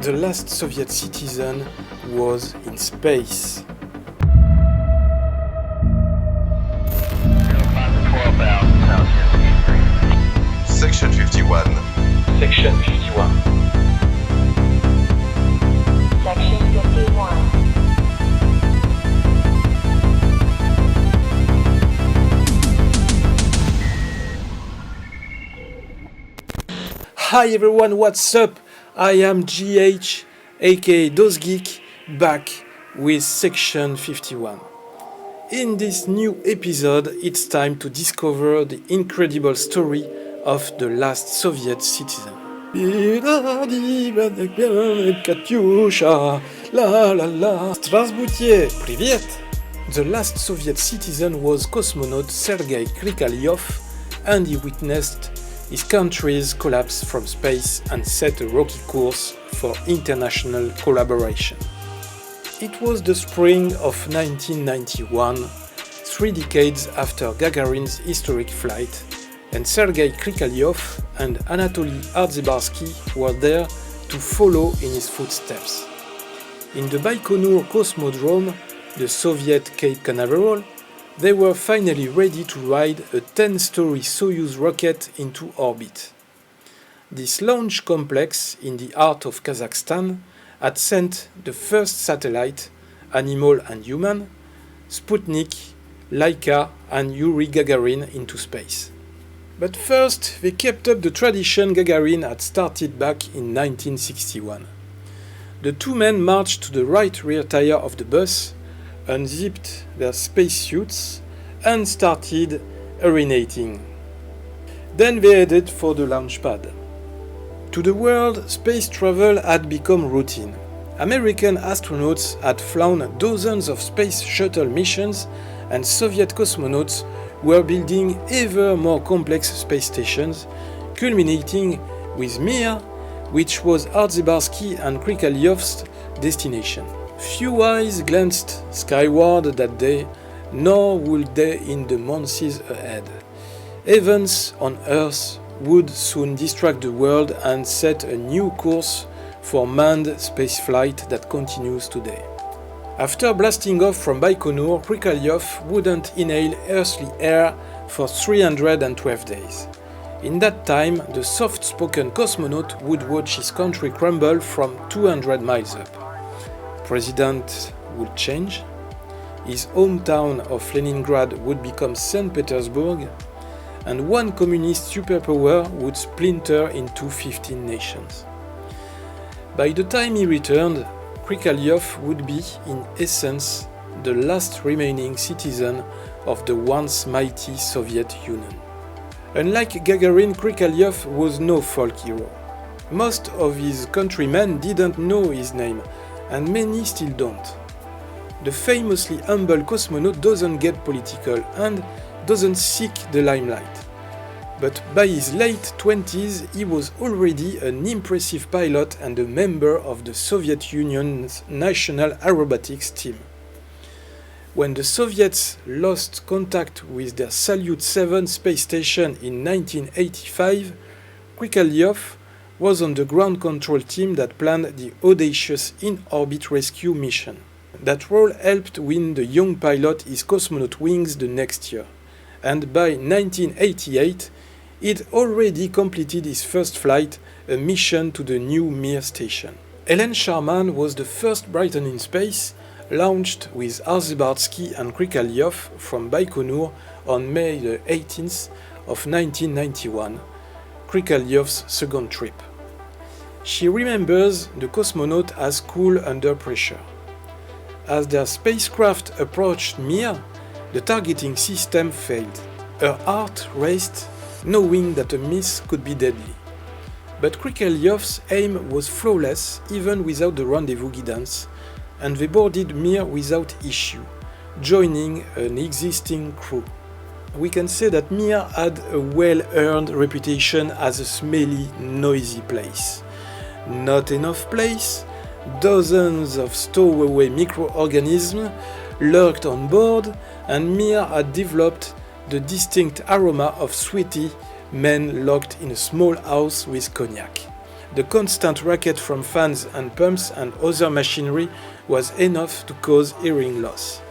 The last Soviet citizen was in space. Section 51. Section 51. Section 51. Hi everyone, what's up? I am GH, aka DOZgeek, back with Section 51. In this new episode, it's time to discover the incredible story of the last Soviet citizen. Katyusha, la la la. Здравствуйте, привет! The last Soviet citizen was cosmonaut Sergei Krikalev, and he witnessed his country's collapse from space and set a rocky course for international collaboration. It was the spring of 1991, 3 decades after Gagarin's historic flight, and Sergei Krikalev and Anatoly Ardzebarsky were there to follow in his footsteps. In the Baikonur Cosmodrome, the Soviet Cape Canaveral, they were finally ready to ride a 10-story Soyuz rocket into orbit. This launch complex in the heart of Kazakhstan had sent the first satellite, animal and human, Sputnik, Laika and Yuri Gagarin into space. But first, they kept up the tradition Gagarin had started back in 1961. The two men marched to the right rear tire of the bus, unzipped their spacesuits, and started urinating. Then they headed for the launch pad. To the world, space travel had become routine. American astronauts had flown dozens of space shuttle missions, and Soviet cosmonauts were building ever more complex space stations, culminating with Mir, which was Ardzebarsky and Krikalev's destination. Few eyes glanced skyward that day, nor would they in the months ahead. Events on Earth would soon distract the world and set a new course for manned spaceflight that continues today. After blasting off from Baikonur, Krikalev wouldn't inhale earthly air for 312 days. In that time, the soft-spoken cosmonaut would watch his country crumble from 200 miles up. President would change, his hometown of Leningrad would become St. Petersburg, and one communist superpower would splinter into 15 nations. By the time he returned, Krikalev would be, in essence, the last remaining citizen of the once mighty Soviet Union. Unlike Gagarin, Krikalev was no folk hero. Most of his countrymen didn't know his name, and many still don't. The famously humble cosmonaut doesn't get political and doesn't seek the limelight. But by his late 20s, he was already an impressive pilot and a member of the Soviet Union's national aerobatics team. When the Soviets lost contact with their Salyut 7 space station in 1985, Krikalev was on the ground control team that planned the audacious in-orbit rescue mission. That role helped win the young pilot his cosmonaut wings the next year, and by 1988, he'd already completed his first flight, a mission to the new Mir station. Helen Sharman was the first Briton in space, launched with Ardzebarsky and Krikalev from Baikonur on May the 18th of 1991, Krikalev's second trip. She remembers the cosmonaut as cool under pressure. As their spacecraft approached Mir, the targeting system failed. Her heart raced, knowing that a miss could be deadly. But Krikalev's aim was flawless even without the rendezvous guidance, and they boarded Mir without issue, joining an existing crew. We can say that Mir had a well-earned reputation as a smelly, noisy place. Not enough place, dozens of stowaway microorganisms lurked on board, and Mir had developed the distinct aroma of sweaty men locked in a small house with cognac. The constant racket from fans and pumps and other machinery was enough to cause hearing loss.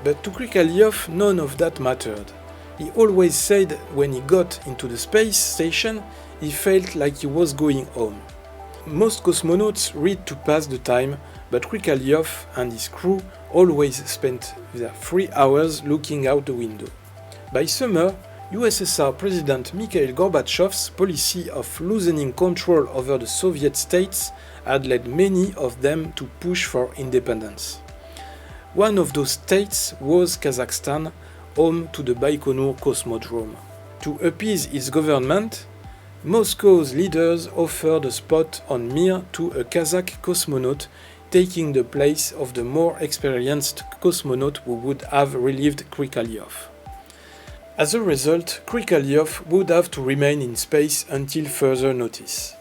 But to Krikalev, none of that mattered. He always said when he got into the space station, he felt like he was going home. Most cosmonauts read to pass the time, but Krikalev and his crew always spent their 3 hours looking out the window. By summer, USSR President Mikhail Gorbachev's policy of loosening control over the Soviet states had led many of them to push for independence. One of those states was Kazakhstan, home to the Baikonur Cosmodrome. To appease its government, Moscow's leaders offered a spot on Mir to a Kazakh cosmonaut, taking the place of the more experienced cosmonaut who would have relieved Krikalev. As a result, Krikalev would have to remain in space until further notice.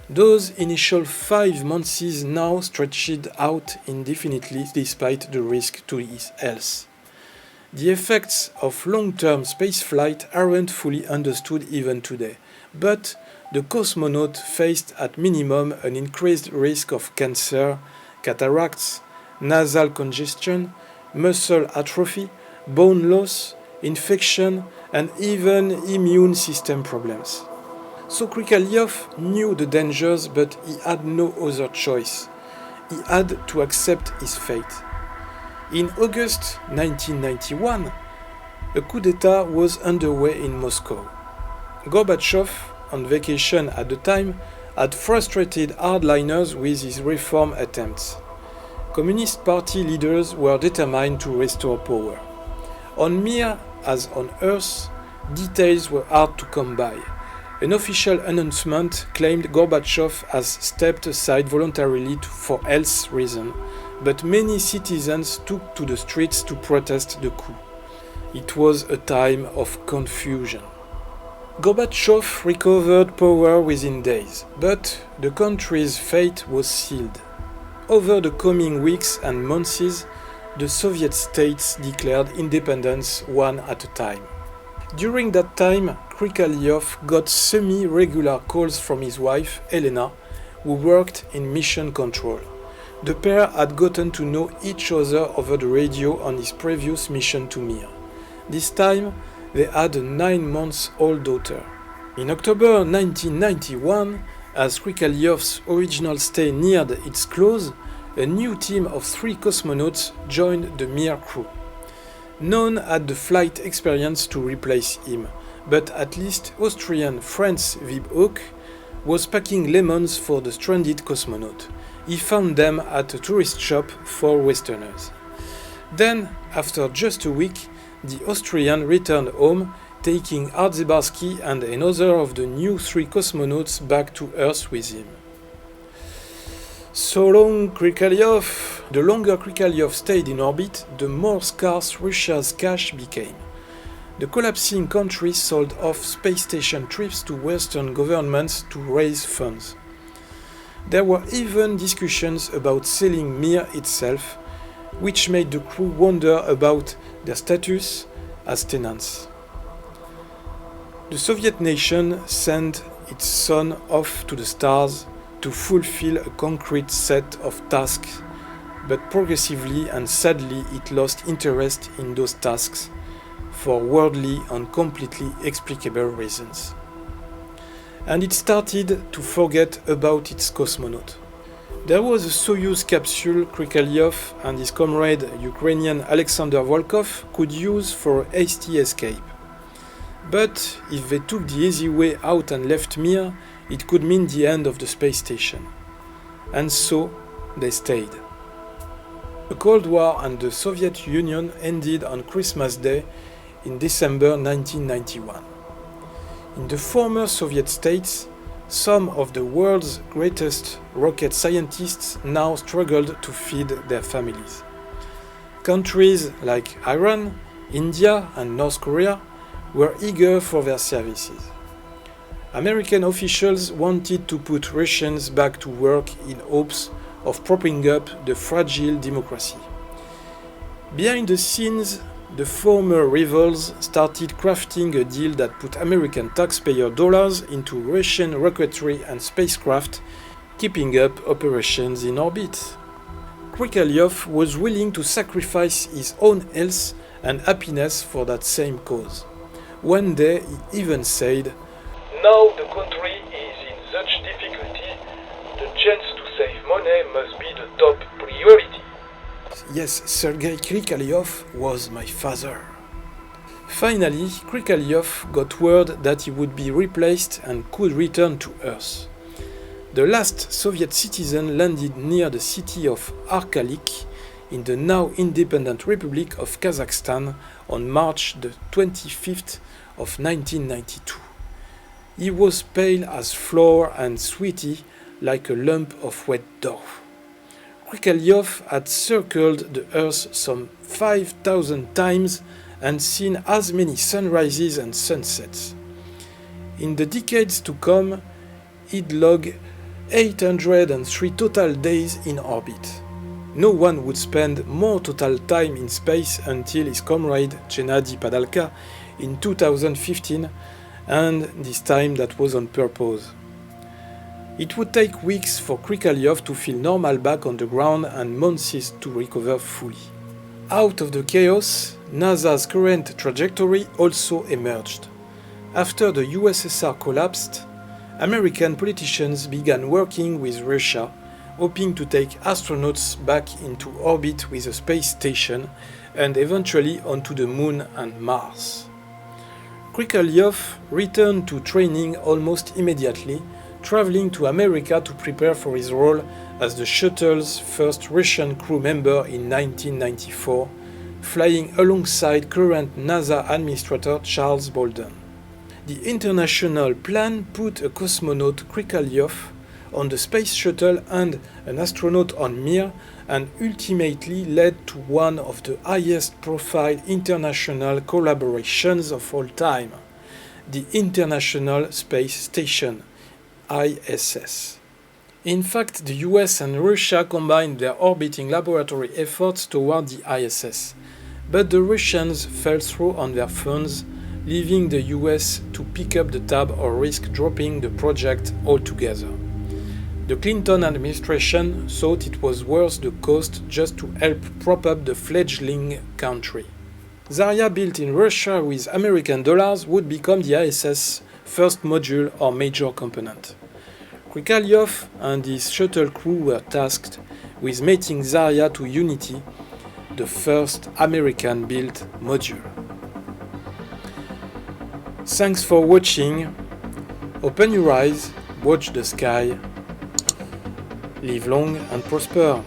Those initial 5 months now stretched out indefinitely despite the risk to his health. The effects of long-term spaceflight aren't fully understood even today, but the cosmonaut faced at minimum an increased risk of cancer, cataracts, nasal congestion, muscle atrophy, bone loss, infection, and even immune system problems. So Krikalev knew the dangers, but he had no other choice. He had to accept his fate. In August 1991, a coup d'etat was underway in Moscow. Gorbachev, on vacation at the time, had frustrated hardliners with his reform attempts. Communist Party leaders were determined to restore power. On Mir, as on Earth, details were hard to come by. An official announcement claimed Gorbachev has stepped aside voluntarily for health reasons, but many citizens took to the streets to protest the coup. It was a time of confusion. Gorbachev recovered power within days, but the country's fate was sealed. Over the coming weeks and months, the Soviet states declared independence one at a time. During that time, Krikalev got semi-regular calls from his wife, Elena, who worked in mission control. The pair had gotten to know each other over the radio on his previous mission to Mir. This time, they had a 9-month-old daughter. In October 1991, as Krikalev's original stay neared its close, a new team of 3 cosmonauts joined the Mir crew. None had the flight experience to replace him, but at least Austrian Franz Wiebhoek was packing lemons for the stranded cosmonaut. He found them at a tourist shop for Westerners. Then, after just a week, the Austrian returned home, taking Ardzebarsky and another of the new 3 cosmonauts back to Earth with him. So long, Krikalev! The longer Krikalev stayed in orbit, the more scarce Russia's cash became. The collapsing country sold off space station trips to Western governments to raise funds. There were even discussions about selling Mir itself, which made the crew wonder about their status as tenants. The Soviet nation sent its son off to the stars to fulfill a concrete set of tasks, but progressively and sadly it lost interest in those tasks for worldly and completely explicable reasons. And it started to forget about its cosmonaut. There was a Soyuz capsule Krikalev and his comrade Ukrainian Alexander Volkov could use for a hasty escape. But if they took the easy way out and left Mir, it could mean the end of the space station. And so they stayed. The Cold War and the Soviet Union ended on Christmas Day in December 1991. In the former Soviet states, some of the world's greatest rocket scientists now struggled to feed their families. Countries like Iran, India, and North Korea were eager for their services. American officials wanted to put Russians back to work in hopes of propping up the fragile democracy. Behind the scenes, the former rivals started crafting a deal that put American taxpayer dollars into Russian rocketry and spacecraft keeping up operations in orbit. Krikalev was willing to sacrifice his own health and happiness for that same cause. One day he even said, Now the country is in such difficulty, the chance to save money must be the top priority. Yes, Sergei Krikalev was my father. Finally, Krikalev got word that he would be replaced and could return to Earth. The last Soviet citizen landed near the city of Arkalik in the now independent Republic of Kazakhstan on March the 25th of 1992. He was pale as flour and sweaty like a lump of wet dough. Krikalev had circled the Earth some 5,000 times and seen as many sunrises and sunsets. In the decades to come, he'd log 803 total days in orbit. No one would spend more total time in space until his comrade Gennady Padalka in 2015, and this time that was on purpose. It would take weeks for Krikalev to feel normal back on the ground and months to recover fully. Out of the chaos, NASA's current trajectory also emerged. After the USSR collapsed, American politicians began working with Russia, hoping to take astronauts back into orbit with a space station and eventually onto the Moon and Mars. Krikalev returned to training almost immediately, traveling to America to prepare for his role as the shuttle's first Russian crew member in 1994, flying alongside current NASA administrator Charles Bolden. The international plan put a cosmonaut Krikalev on the space shuttle and an astronaut on Mir, and ultimately led to one of the highest profile international collaborations of all time, the International Space Station, ISS. In fact, the US and Russia combined their orbiting laboratory efforts toward the ISS, but the Russians fell through on their funds, leaving the US to pick up the tab or risk dropping the project altogether. The Clinton administration thought it was worth the cost just to help prop up the fledgling country. Zarya, built in Russia with American dollars, would become the ISS' first module or major component. Krikalev and his shuttle crew were tasked with mating Zarya to Unity, the first American-built module. Thanks for watching. Open your eyes, watch the sky. Live long and prosper.